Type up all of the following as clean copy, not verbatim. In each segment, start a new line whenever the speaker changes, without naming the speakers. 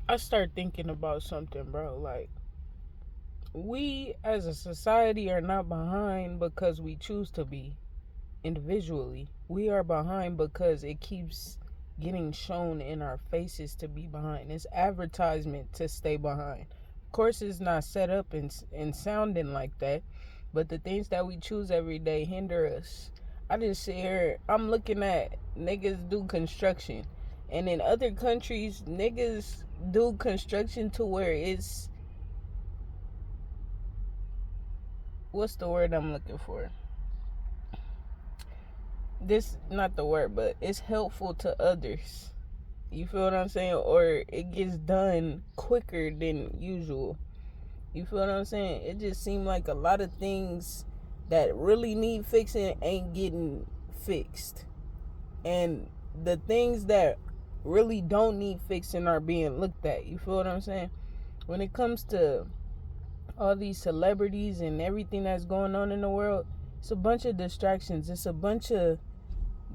I start thinking about something, bro. Like, we as a society are not behind because we choose to be individually. We are behind because it keeps getting shown in our faces to be behind. It's advertisement to stay behind. Of course, it's not set up and sounding like that, but the things that we choose every day hinder us. I just sit here, I'm looking at niggas do construction. And in other countries, niggas do construction to where it's, what's the word I'm looking for? This, not the word, but it's helpful to others. You feel what I'm saying? Or it gets done quicker than usual. You feel what I'm saying? It just seemed like a lot of things that really need fixing ain't getting fixed. And the things that really don't need fixing are being looked at. You feel what I'm saying? When it comes to all these celebrities and everything that's going on in the world, it's a bunch of distractions. It's a bunch of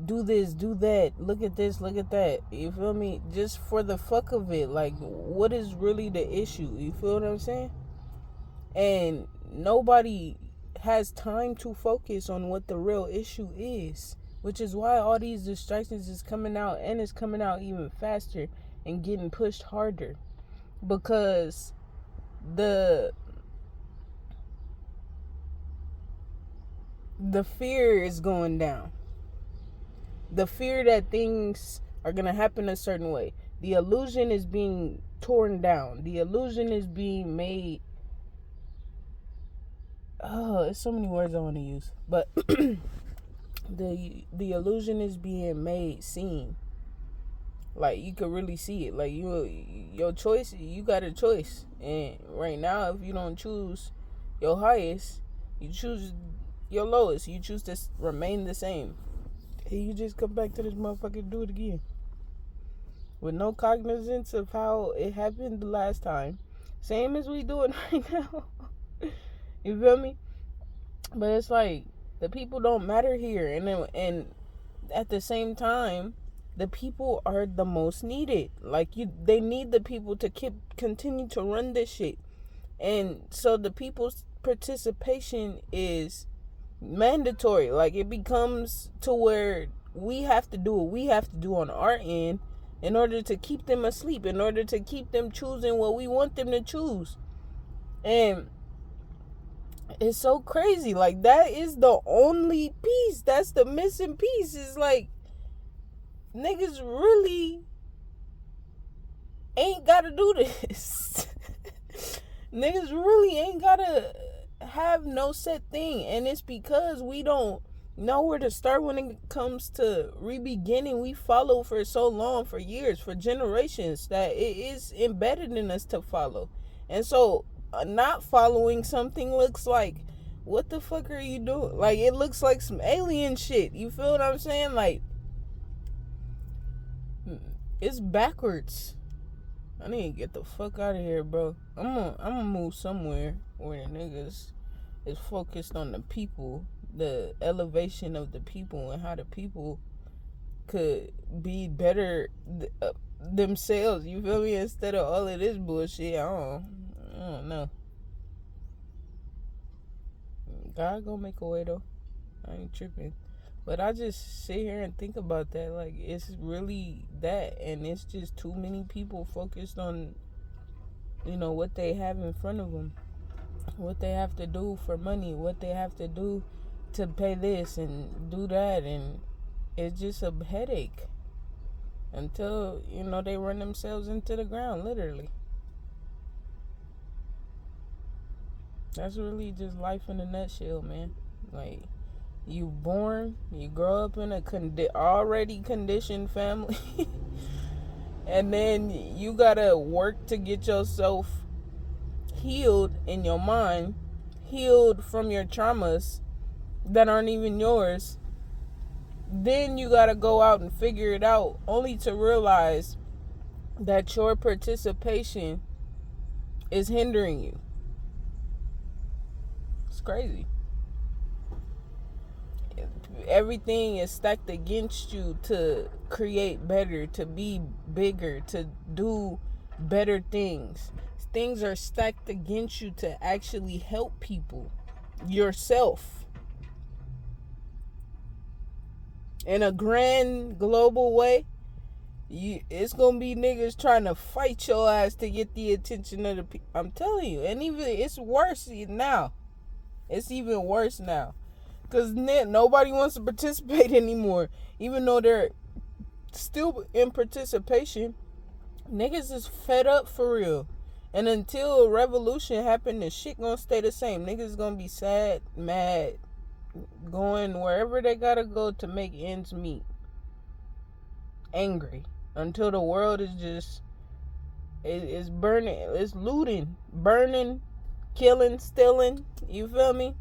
do this, do that, look at this, look at that. You feel me? Just for the fuck of it. Like, what is really the issue? You feel what I'm saying? And nobody has time to focus on what the real issue is, which is why all these distractions is coming out, and it's coming out even faster and getting pushed harder, because the the fear is going down. The fear that things are going to happen a certain way. The illusion is being torn down. The illusion is being made. Oh, there's so many words I want to use. But the illusion is being made seen. Like, you could really see it. Like, your choice, you got a choice. And right now, if you don't choose your highest, you choose your lowest. You choose to remain the same. And you just come back to this motherfucker and do it again, with no cognizance of how it happened the last time. Same as we doing right now. You feel me? But it's like, the people don't matter here, and at the same time, the people are the most needed. Like, they need the people to continue to run this shit, and so the people's participation is mandatory. Like, it becomes to where we have to do what we have to do on our end in order to keep them asleep, in order to keep them choosing what we want them to choose. And it's so crazy. Like, that is the only piece. That's the missing piece. Is like, niggas really ain't gotta do this. Niggas really ain't gotta have no set thing. And it's because we don't know where to start when it comes to re-beginning. We follow for so long, for years, for generations, that it is embedded in us to follow. And so not following something looks like, what the fuck are you doing? Like, it looks like some alien shit. You feel what I'm saying? Like, it's backwards. I need to get the fuck out of here, bro. I'm gonna move somewhere where the niggas is focused on the people, the elevation of the people, and how the people could be better themselves. You feel me? Instead of all of this bullshit. I don't know. God gonna make a way though. I ain't tripping. But I just sit here and think about that. Like, it's really that. And it's just too many people focused on, what they have in front of them. What they have to do for money. What they have to do to pay this and do that. And it's just a headache. Until, they run themselves into the ground, literally. That's really just life in a nutshell, man. Like, you born, you grow up in a already conditioned family, and then you gotta work to get yourself healed in your mind, healed from your traumas that aren't even yours. Then you gotta go out and figure it out, only to realize that your participation is hindering you. It's crazy. Everything is stacked against you to create better, to be bigger, to do better things. Things are stacked against you to actually help people, yourself, in a grand global way. It's gonna be niggas trying to fight your ass to get the attention of the people. I'm telling you, and even it's worse now. It's even worse now, cause nobody wants to participate anymore, even though they're still in participation. Niggas is fed up for real, and until a revolution happen, the shit gonna stay the same. Niggas gonna be sad, mad, going wherever they gotta go to make ends meet, angry, until the world is just it's burning, it's looting, burning, killing, stealing. You feel me?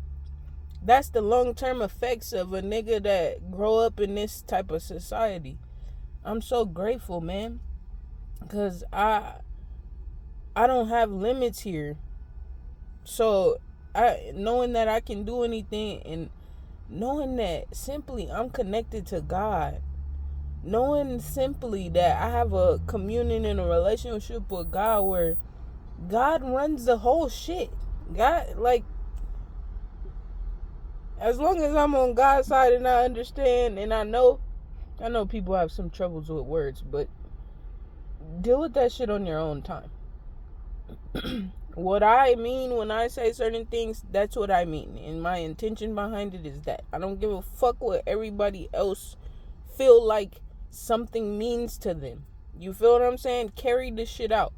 That's the long-term effects of a nigga that grow up in this type of society. I'm so grateful, man, because I don't have limits here. So knowing that I can do anything, and knowing that simply I'm connected to God, knowing simply that I have a communion and a relationship with God where God runs the whole shit. God, like, as long as I'm on God's side and I understand and I know people have some troubles with words, but deal with that shit on your own time. What I mean when I say certain things, that's what I mean. And my intention behind it is that I don't give a fuck what everybody else feel like something means to them. You feel what I'm saying? Carry this shit out.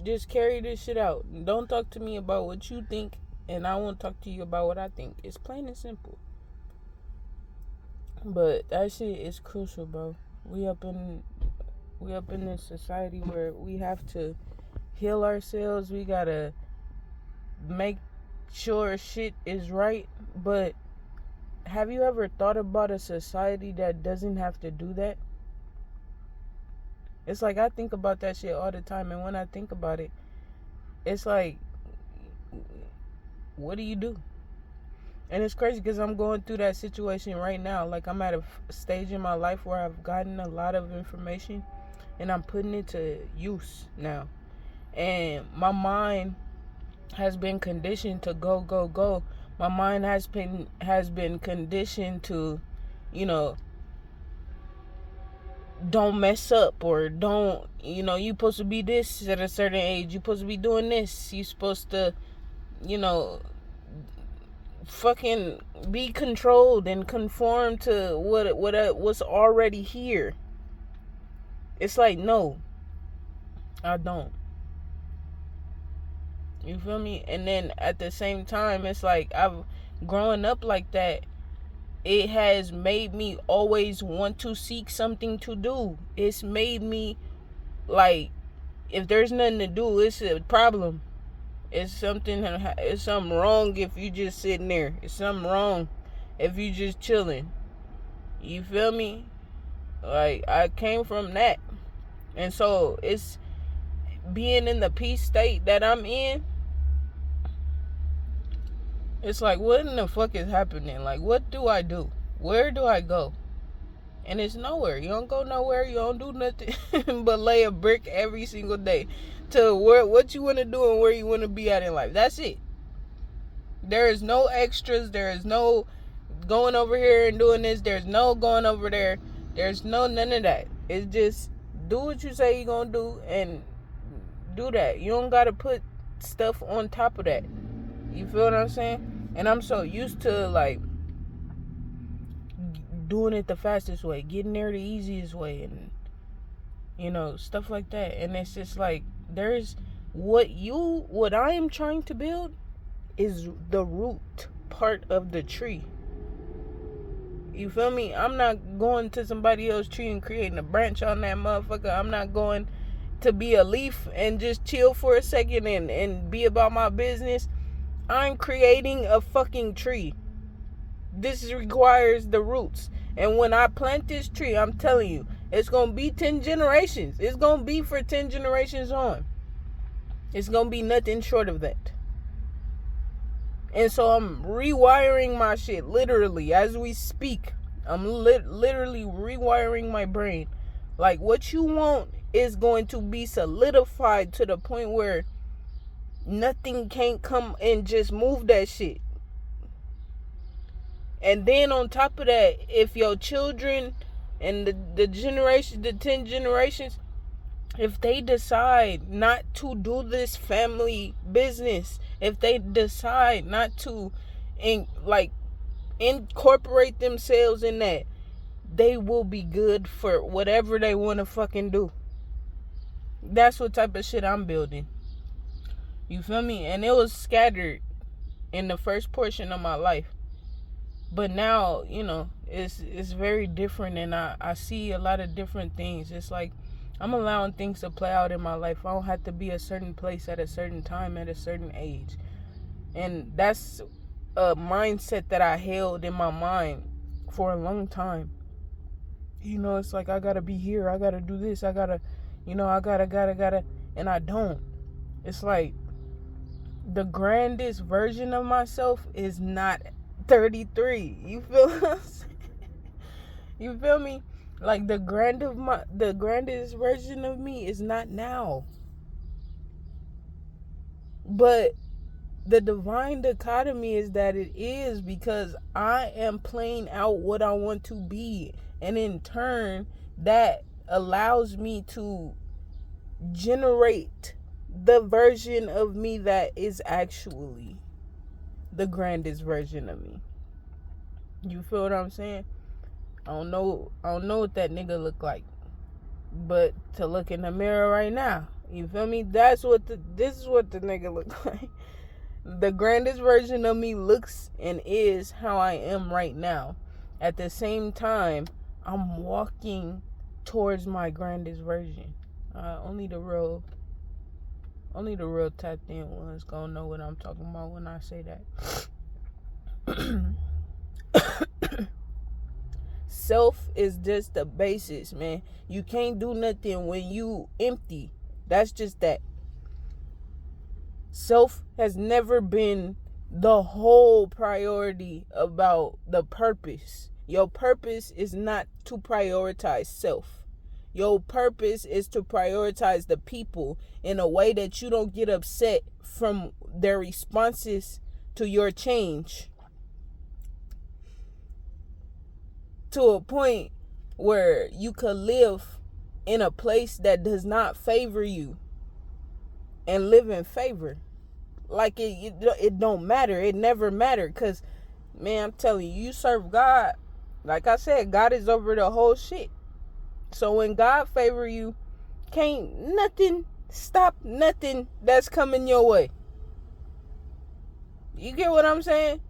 Just carry this shit out. Don't talk to me about what you think, and I won't talk to you about what I think. It's plain and simple. But that shit is crucial, bro. We up in this society where we have to heal ourselves. We gotta make sure shit is right. But have you ever thought about a society that doesn't have to do that? It's like I think about that shit all the time, and when I think about it, it's like, what do you do? And it's crazy because I'm going through that situation right now. Like, I'm at a stage in my life where I've gotten a lot of information and I'm putting it to use now. And my mind has been conditioned to go, go, go. My mind has been conditioned to, don't mess up, or don't, you supposed to be this at a certain age. You supposed to be doing this. You supposed to, fucking be controlled and conform to what's already here. It's like, no, I don't. You feel me? And then at the same time, it's like I've growing up like that. It has made me always want to seek something to do. It's made me, like, if there's nothing to do, it's a problem. It's something wrong if you just sitting there. It's something wrong if you just chilling. You feel me? Like, I came from that. And so it's being in the peace state that I'm in. It's like, what in the fuck is happening? Like, what do I do? Where do I go? And it's nowhere. You don't go nowhere. You don't do nothing but lay a brick every single day to what you want to do and where you want to be at in life. That's it. There is no extras. There is no going over here and doing this. There's no going over there. There's none of that. It's just do what you say you're going to do and do that. You don't got to put stuff on top of that. You feel what I'm saying? And I'm so used to, like, doing it the fastest way, getting there the easiest way, and stuff like that. And it's just like, there's what I am trying to build is the root part of the tree. You feel me? I'm not going to somebody else's tree and creating a branch on that motherfucker. I'm not going to be a leaf and just chill for a second and be about my business. I'm creating a fucking tree. This requires the roots. And when I plant this tree, I'm telling you, it's going to be 10 generations. It's going to be for 10 generations on. It's going to be nothing short of that. And so I'm rewiring my shit, literally, as we speak. I'm literally rewiring my brain. Like, what you want is going to be solidified to the point where nothing can't come and just move that shit. And then on top of that, if your children and the 10 generations, if they decide not to do this family business, if they decide not to incorporate themselves in that, they will be good for whatever they want to fucking do. That's what type of shit I'm building. You feel me? And it was scattered in the first portion of my life. But now, it's very different, and I see a lot of different things. It's like I'm allowing things to play out in my life. I don't have to be a certain place at a certain time at a certain age. And that's a mindset that I held in my mind for a long time. It's like I gotta be here, I gotta do this, I gotta, I gotta, and I don't. It's like the grandest version of myself is not 33. You feel what I'm saying? You feel me? Like the grandest version of me is not now. But the divine dichotomy is that it is, because I am playing out what I want to be. And in turn, that allows me to generate the version of me that is actually the grandest version of me. You feel what I'm saying? I don't know what that nigga look like, but to look in the mirror right now, you feel me? This is what the nigga look like. The grandest version of me looks and is how I am right now. At the same time, I'm walking towards my grandest version. Only the real tapped in ones gonna know what I'm talking about when I say that. Self is just the basis, man. You can't do nothing when you empty. That's just that. Self has never been the whole priority about the purpose. Your purpose is not to prioritize self. Your purpose is to prioritize the people in a way that you don't get upset from their responses to your change, to a point where you could live in a place that does not favor you and live in favor. Like it don't matter. It never mattered. Because, man, I'm telling you, you serve God. Like I said, God is over the whole shit. So when God favor you, can't nothing stop nothing that's coming your way. You get what I'm saying?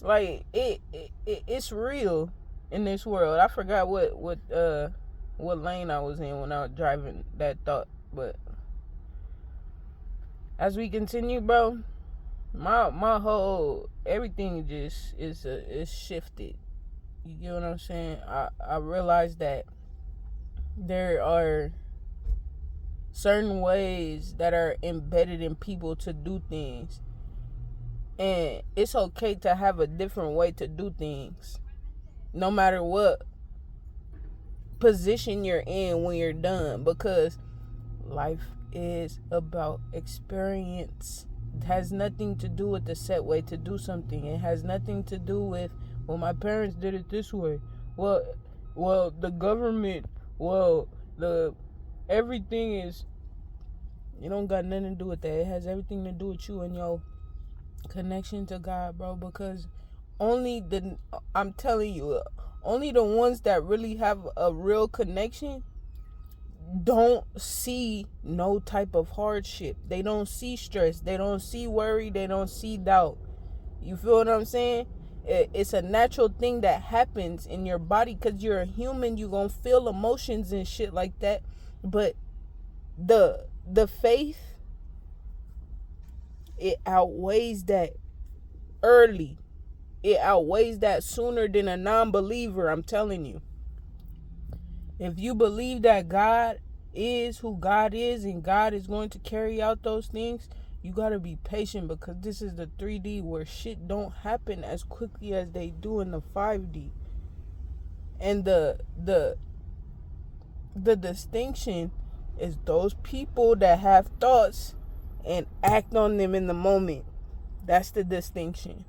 Like it's real in this world. I forgot what lane I was in when I was driving that thought, but as we continue, bro, my whole everything just is shifted. You get what I'm saying? I realized that there are certain ways that are embedded in people to do things. And it's okay to have a different way to do things, no matter what position you're in when you're done, because life is about experience. It has nothing to do with the set way to do something. It has nothing to do with, well, my parents did it this way. Well, the government, everything is, it don't got nothing to do with that. It has everything to do with you and your connection to God, bro, because I'm telling you, only the ones that really have a real connection don't see no type of hardship. They don't see stress. They don't see worry. They don't see doubt. You feel what I'm saying? It's a natural thing that happens in your body because you're a human. You're gonna feel emotions and shit like that. But the faith, it outweighs that early. It outweighs that sooner than a non-believer, I'm telling you. If you believe that God is who God is and God is going to carry out those things, you got to be patient, because this is the 3D where shit don't happen as quickly as they do in the 5D. And the The distinction is those people that have thoughts and act on them in the moment. That's the distinction.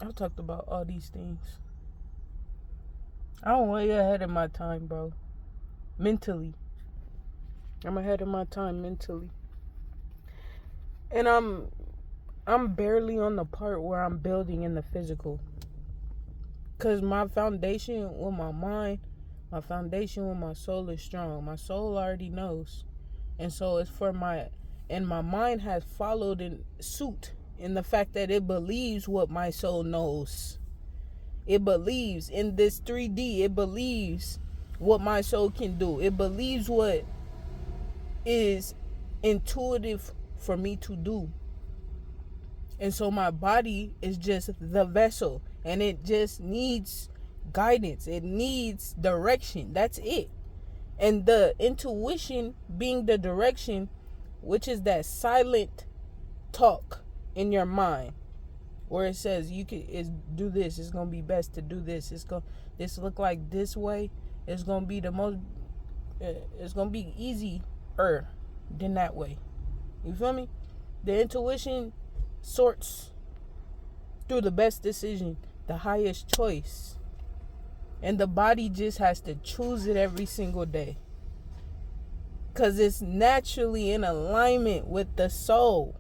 I've talked about all these things. I'm way ahead of my time, bro. Mentally. I'm ahead of my time mentally. And I'm barely on the part where I'm building in the physical. Cause my foundation with my mind, my foundation with my soul is strong. My soul already knows. And so it's for my mind has followed in suit in the fact that it believes what my soul knows. It believes in this 3D. It believes what my soul can do. It believes what is intuitive for me to do. And so my body is just the vessel, and it just needs guidance. It needs direction. That's it. And the intuition being the direction, which is that silent talk in your mind where it says you can do this, it's gonna be best to do this, this look like this way, it's gonna be the most, it's gonna be easier than that way. You feel me? The intuition sorts through the best decision, the highest choice, and the body just has to choose it every single day, because it's naturally in alignment with the soul.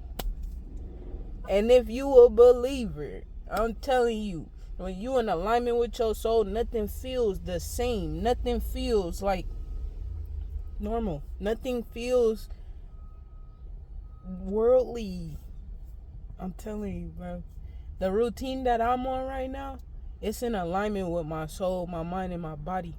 And if you a believer, I'm telling you, when you in alignment with your soul, nothing feels the same. Nothing feels like normal. Nothing feels worldly. I'm telling you, bro. The routine that I'm on right now, it's in alignment with my soul, my mind, and my body.